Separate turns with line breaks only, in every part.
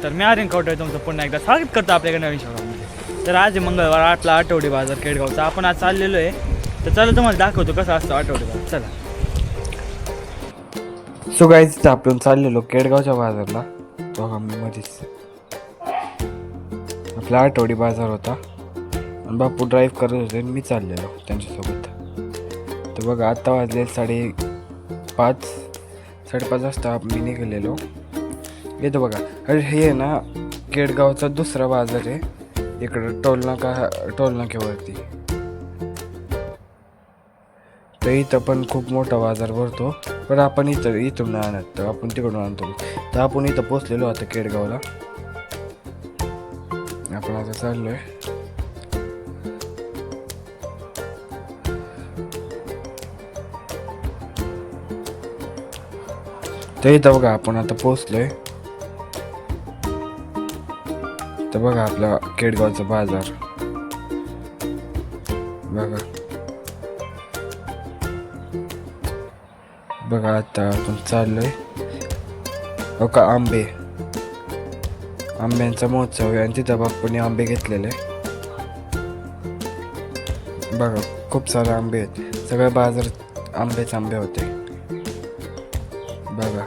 तर मी आर्यन कवटे तुमचं पुन्हा एकदा स्वागत करतो आपल्याकडे नवीन शहरामध्ये. तर आज आहे मंगळवार, आपला आठवडी बाजार केडगावचा. आपण आज चाललेलो आहे, तर चला तुम्हाला दाखवतो कसं असतं आठवडी बाजार. चला. सो गाईज आपण चाललेलो केडगावच्या बाजारला. बघा मी मध्येच आपला आठवडी बाजार होता आणि बापू ड्राईव्ह करत होते आणि मी चाललेलो त्यांच्यासोबत. तर बघा आता वाजले 5:30 वाजता मी निघालेलो. येतो बघा, अरे हे आहे ना केडगावचा दुसरा बाजार आहे इकडं टोलनाक्यावरती. तर इथं पण खूप मोठा बाजार भरतो, पण आपण इथून नाही आणत, तर आपण तिकडून आणतो. तर आपण इथं पोचलेलो आता केडगावला. आपण आता चाललोय. तर इथं बघा आपण आता पोचलोय. तर बघा आपला केडगावचा बाजार बघा आता आपण चाललोय. हो का, आंब्यांचा महोत्सव आहे आणि तिथं बापूने आंबे घेतलेले. बघा खूप सारे आंबे आहेत, सगळे बाजार आंबे होते बघा.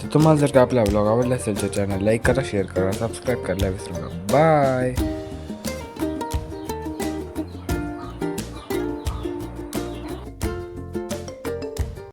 तर तुम्हाला जर का आपला ब्लॉग आवडला असेल तर चॅनल लाईक करा, शेअर करा, सबस्क्राईब करायला विसरू नका. बाय.